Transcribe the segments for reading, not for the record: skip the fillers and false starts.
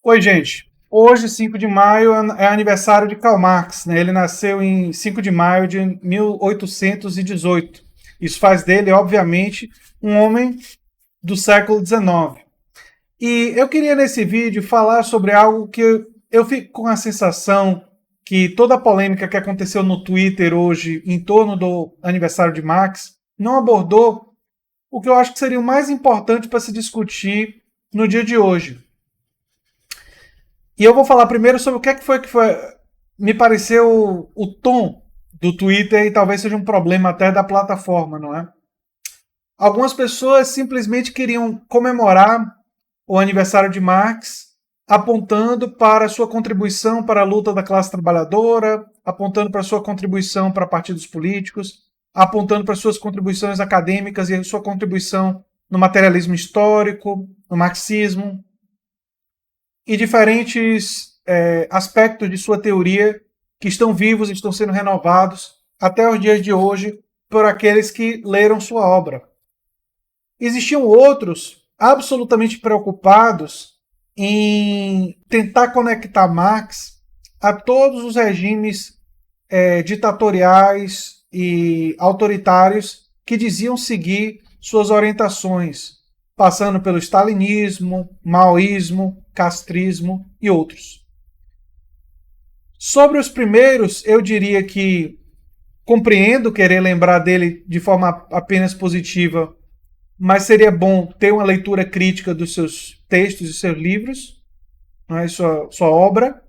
Oi, gente. Hoje, 5 de maio, é aniversário de Karl Marx, né? Ele nasceu em 5 de maio de 1818. Isso faz dele, obviamente, um homem do século XIX. E eu queria, nesse vídeo, falar sobre algo que eu fico com a sensação que toda a polêmica que aconteceu no Twitter hoje em torno do aniversário de Marx não abordou o que eu acho que seria o mais importante para se discutir no dia de hoje. E eu vou falar primeiro sobre o que foi me pareceu o tom do Twitter e talvez seja um problema até da plataforma, não é? Algumas pessoas simplesmente queriam comemorar o aniversário de Marx, apontando para a sua contribuição para a luta da classe trabalhadora, apontando para a sua contribuição para partidos políticos, apontando para as suas contribuições acadêmicas e a sua contribuição no materialismo histórico, no marxismo, e diferentes aspectos de sua teoria que estão vivos, estão sendo renovados até os dias de hoje por aqueles que leram sua obra. Existiam outros absolutamente preocupados em tentar conectar Marx a todos os regimes ditatoriais e autoritários que diziam seguir suas orientações, passando pelo stalinismo, maoísmo, castrismo e outros. Sobre os primeiros, eu diria que compreendo querer lembrar dele de forma apenas positiva, mas seria bom ter uma leitura crítica dos seus textos e seus livros, né, sua obra.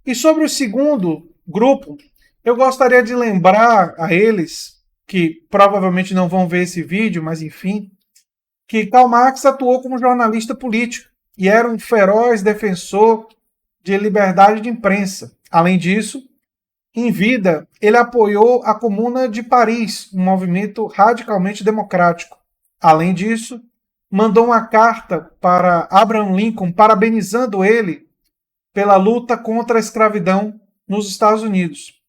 E sobre o segundo grupo, eu gostaria de lembrar a eles, que provavelmente não vão ver esse vídeo, mas enfim, que Karl Marx atuou como jornalista político e era um feroz defensor de liberdade de imprensa. Além disso, em vida, ele apoiou a Comuna de Paris, um movimento radicalmente democrático. Além disso, mandou uma carta para Abraham Lincoln parabenizando ele pela luta contra a escravidão nos Estados Unidos.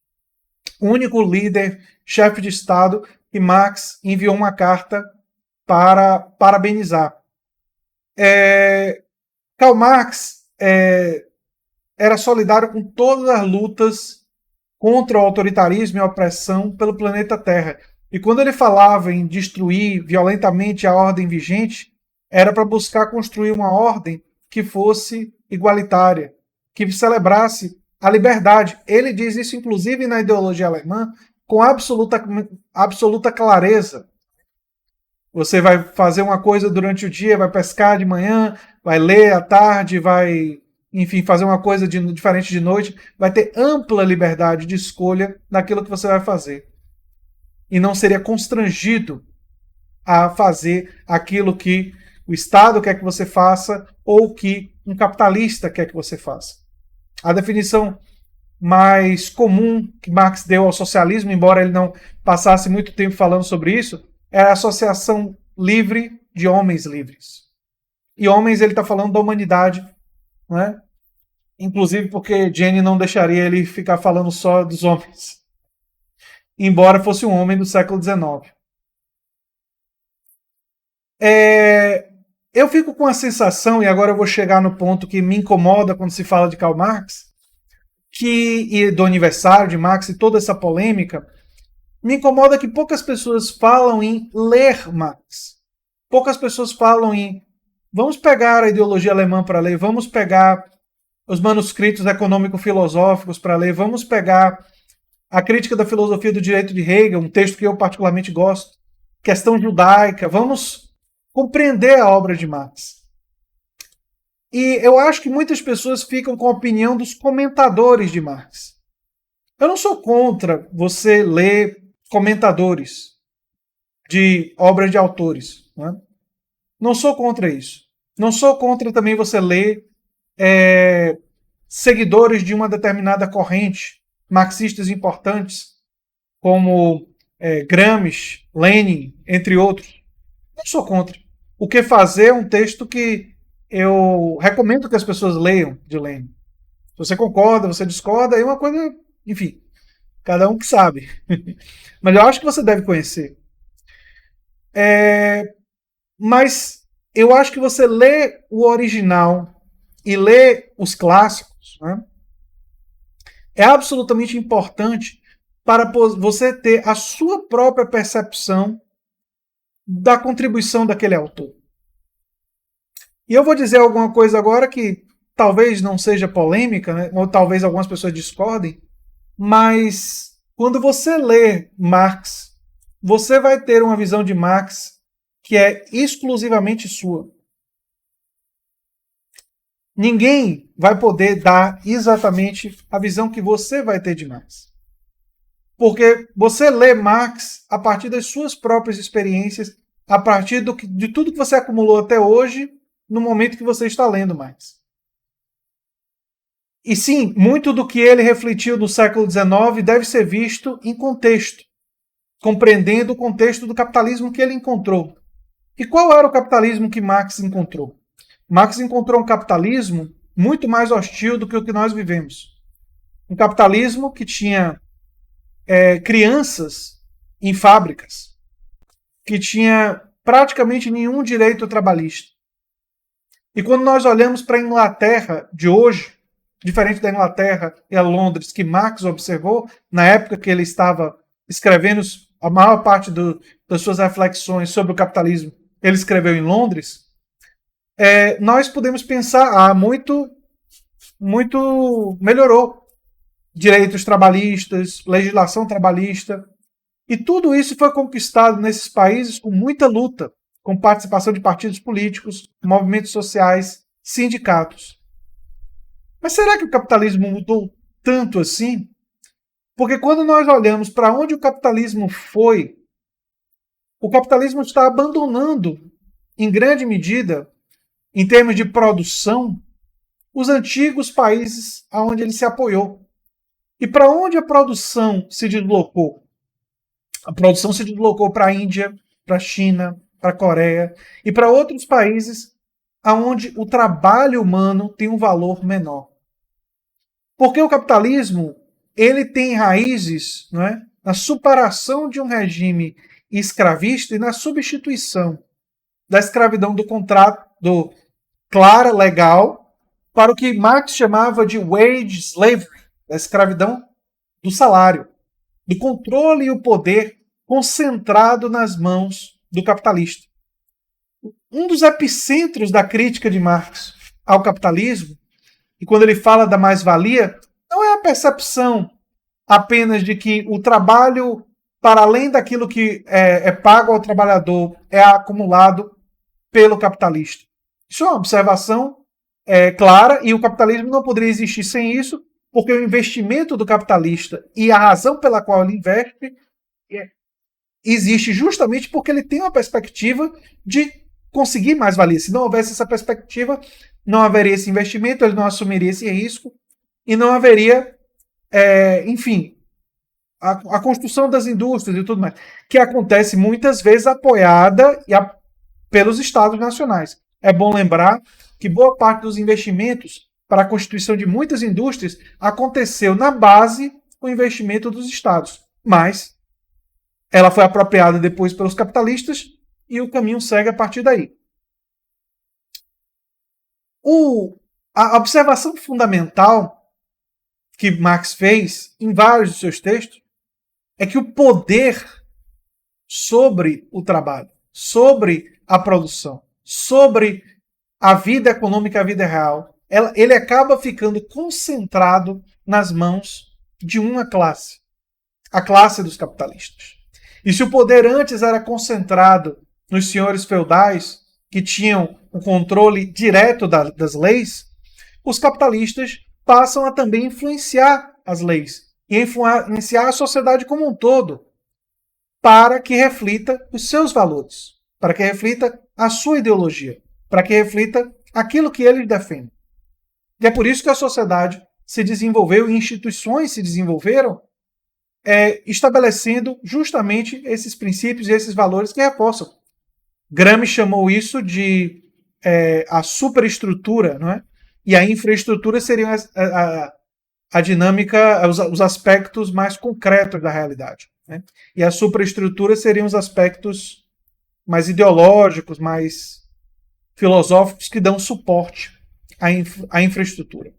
O único líder, chefe de Estado, que Marx enviou uma carta para parabenizar. Karl Marx era solidário com todas as lutas contra o autoritarismo e a opressão pelo planeta Terra. E quando ele falava em destruir violentamente a ordem vigente, era para buscar construir uma ordem que fosse igualitária, que celebrasse a liberdade. Ele diz isso, inclusive, na ideologia alemã, com absoluta clareza. Você vai fazer uma coisa durante o dia, vai pescar de manhã, vai ler à tarde, vai, enfim, fazer uma coisa diferente de noite, vai ter ampla liberdade de escolha naquilo que você vai fazer. E não seria constrangido a fazer aquilo que o Estado quer que você faça ou que um capitalista quer que você faça. A definição mais comum que Marx deu ao socialismo, embora ele não passasse muito tempo falando sobre isso, é a associação livre de homens livres. E homens, ele está falando da humanidade, não é? Inclusive porque Jenny não deixaria ele ficar falando só dos homens, embora fosse um homem do século XIX. Eu fico com a sensação, e agora eu vou chegar no ponto que me incomoda quando se fala de Karl Marx, e do aniversário de Marx e toda essa polêmica, me incomoda que poucas pessoas falam em ler Marx. Poucas pessoas falam em vamos pegar a ideologia alemã para ler, vamos pegar os manuscritos econômico-filosóficos para ler, vamos pegar a crítica da filosofia do direito de Hegel, um texto que eu particularmente gosto, questão judaica, vamos compreender a obra de Marx. E eu acho que muitas pessoas ficam com a opinião dos comentadores de Marx. Eu não sou contra você ler comentadores de obras de autores. Não sou contra isso. Não sou contra também você ler seguidores de uma determinada corrente, marxistas importantes, como Gramsci, Lenin, entre outros. Não sou contra. O que fazer é um texto que eu recomendo que as pessoas leiam de Lenin. Se você concorda, você discorda, é uma coisa, enfim, cada um que sabe. Mas eu acho que você deve conhecer. Mas eu acho que você lê o original e ler os clássicos, né, é absolutamente importante para você ter a sua própria percepção da contribuição daquele autor. E eu vou dizer alguma coisa agora que talvez não seja polêmica, né, ou talvez algumas pessoas discordem, mas quando você lê Marx, você vai ter uma visão de Marx que é exclusivamente sua. Ninguém vai poder dar exatamente a visão que você vai ter de Marx. Porque você lê Marx a partir das suas próprias experiências, a partir de tudo que você acumulou até hoje, no momento que você está lendo Marx. E sim, muito do que ele refletiu no século XIX deve ser visto em contexto, compreendendo o contexto do capitalismo que ele encontrou. E qual era o capitalismo que Marx encontrou? Marx encontrou um capitalismo muito mais hostil do que o que nós vivemos. Um capitalismo que tinha crianças em fábricas, que tinha praticamente nenhum direito trabalhista. E quando nós olhamos para a Inglaterra de hoje, diferente da Inglaterra e a Londres que Marx observou, na época que ele estava escrevendo a maior parte das suas reflexões sobre o capitalismo, ele escreveu em Londres, nós podemos pensar, muito melhorou. Direitos trabalhistas, legislação trabalhista, e tudo isso foi conquistado nesses países com muita luta, com participação de partidos políticos, movimentos sociais, sindicatos. Mas será que o capitalismo mudou tanto assim? Porque quando nós olhamos para onde o capitalismo foi, o capitalismo está abandonando, em grande medida, em termos de produção, os antigos países aonde ele se apoiou. E para onde a produção se deslocou? A produção se deslocou para a Índia, para a China, para a Coreia e para outros países onde o trabalho humano tem um valor menor. Porque o capitalismo ele tem raízes, não é, na superação de um regime escravista e na substituição da escravidão do contrato clara, legal, para o que Marx chamava de wage slavery, da escravidão do salário, do controle e o poder concentrado nas mãos do capitalista. Um dos epicentros da crítica de Marx ao capitalismo, e quando ele fala da mais-valia, não é a percepção apenas de que o trabalho, para além daquilo que é pago ao trabalhador, é acumulado pelo capitalista. Isso é uma observação clara, e o capitalismo não poderia existir sem isso, porque o investimento do capitalista e a razão pela qual ele investe existe justamente porque ele tem uma perspectiva de conseguir mais valia. Se não houvesse essa perspectiva, não haveria esse investimento, ele não assumiria esse risco e não haveria, enfim, a construção das indústrias e tudo mais, que acontece muitas vezes apoiada pelos estados nacionais. É bom lembrar que boa parte dos investimentos para a constituição de muitas indústrias aconteceu na base com o investimento dos estados. Mas ela foi apropriada depois pelos capitalistas e o caminho segue a partir daí. A observação fundamental que Marx fez em vários dos seus textos é que o poder sobre o trabalho, sobre a produção, sobre a vida econômica, a vida real, ele acaba ficando concentrado nas mãos de uma classe, a classe dos capitalistas. E se o poder antes era concentrado nos senhores feudais, que tinham o controle direto das leis, os capitalistas passam a também influenciar as leis e influenciar a sociedade como um todo, para que reflita os seus valores, para que reflita a sua ideologia, para que reflita aquilo que eles defendem. E é por isso que a sociedade se desenvolveu e instituições se desenvolveram estabelecendo justamente esses princípios e esses valores que reforçam. Gramsci chamou isso de a superestrutura, não é? E a infraestrutura seriam a dinâmica, os aspectos mais concretos da realidade, né? E a superestrutura seriam os aspectos mais ideológicos, mais filosóficos que dão suporte. a infraestrutura.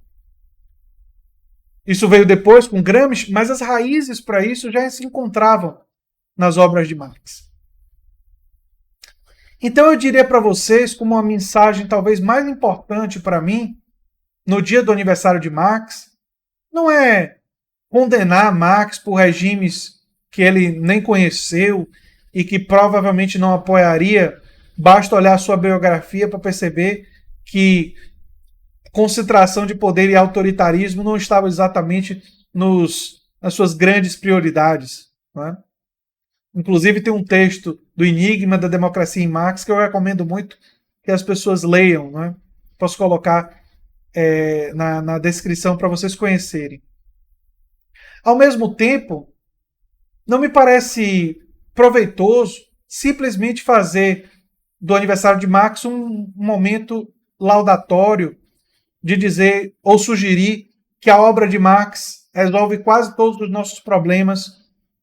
Isso veio depois com Gramsci, mas as raízes para isso já se encontravam nas obras de Marx. Então eu diria para vocês, como uma mensagem talvez mais importante para mim, no dia do aniversário de Marx, não é condenar Marx por regimes que ele nem conheceu e que provavelmente não apoiaria. Basta olhar a sua biografia para perceber que concentração de poder e autoritarismo não estavam exatamente nas suas grandes prioridades. Não é? Inclusive tem um texto do Enigma da Democracia em Marx que eu recomendo muito que as pessoas leiam. Não é? Posso colocar na descrição para vocês conhecerem. Ao mesmo tempo, não me parece proveitoso simplesmente fazer do aniversário de Marx um momento laudatório de dizer ou sugerir que a obra de Marx resolve quase todos os nossos problemas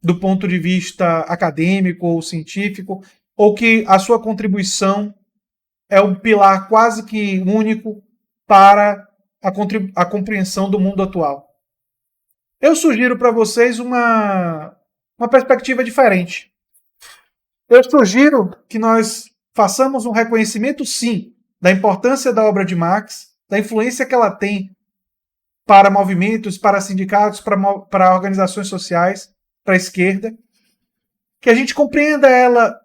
do ponto de vista acadêmico ou científico, ou que a sua contribuição é um pilar quase que único para a compreensão do mundo atual. Eu sugiro para vocês uma perspectiva diferente. Eu sugiro que nós façamos um reconhecimento, sim, da importância da obra de Marx, da influência que ela tem para movimentos, para sindicatos, para organizações sociais, para a esquerda, que a gente compreenda ela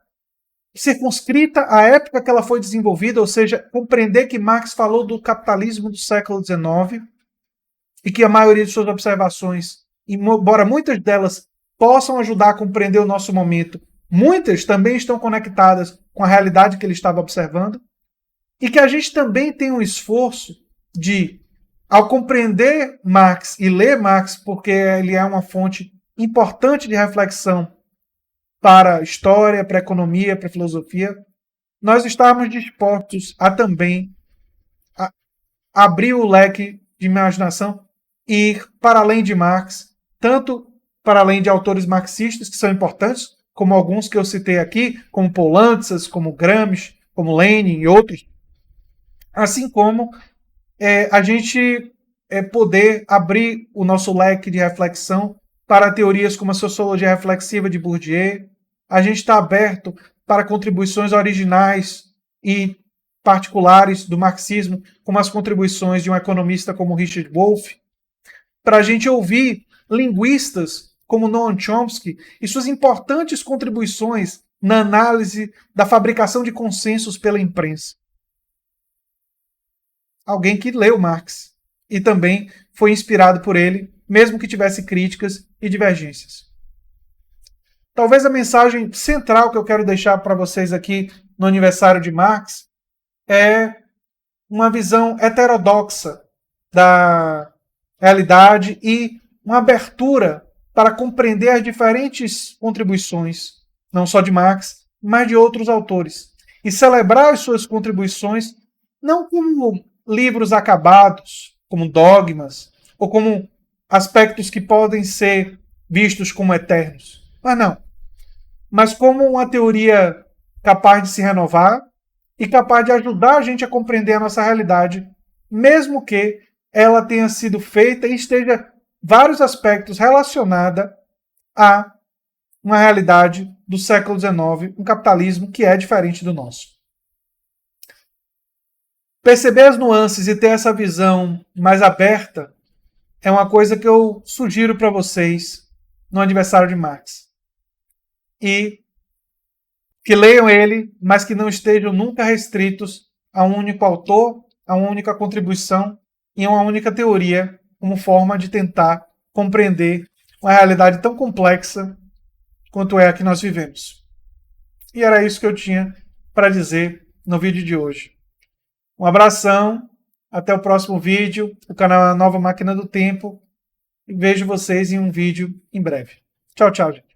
circunscrita à época que ela foi desenvolvida, ou seja, compreender que Marx falou do capitalismo do século XIX e que a maioria de suas observações, embora muitas delas possam ajudar a compreender o nosso momento, muitas também estão conectadas com a realidade que ele estava observando, e que a gente também tem um esforço de, ao compreender Marx e ler Marx, porque ele é uma fonte importante de reflexão para a história, para a economia, para a filosofia, nós estamos dispostos a também abrir o leque de imaginação e ir para além de Marx, tanto para além de autores marxistas, que são importantes, como alguns que eu citei aqui, como Poulantzas, como Gramsci, como Lenin e outros, assim como a gente poder abrir o nosso leque de reflexão para teorias como a sociologia reflexiva de Bourdieu. A gente está aberto para contribuições originais e particulares do marxismo, como as contribuições de um economista como Richard Wolff, para a gente ouvir linguistas como Noam Chomsky e suas importantes contribuições na análise da fabricação de consensos pela imprensa. Alguém que leu Marx e também foi inspirado por ele, mesmo que tivesse críticas e divergências. Talvez a mensagem central que eu quero deixar para vocês aqui no aniversário de Marx é uma visão heterodoxa da realidade e uma abertura para compreender as diferentes contribuições, não só de Marx, mas de outros autores, e celebrar as suas contribuições não como livros acabados, como dogmas, ou como aspectos que podem ser vistos como eternos. Mas como uma teoria capaz de se renovar e capaz de ajudar a gente a compreender a nossa realidade, mesmo que ela tenha sido feita e esteja vários aspectos relacionada a uma realidade do século XIX, um capitalismo que é diferente do nosso. Perceber as nuances e ter essa visão mais aberta é uma coisa que eu sugiro para vocês no aniversário de Marx. E que leiam ele, mas que não estejam nunca restritos a um único autor, a uma única contribuição e a uma única teoria como forma de tentar compreender uma realidade tão complexa quanto é a que nós vivemos. E era isso que eu tinha para dizer no vídeo de hoje. Um abração, até o próximo vídeo, o canal Nova Máquina do Tempo, e vejo vocês em um vídeo em breve. Tchau, tchau, gente.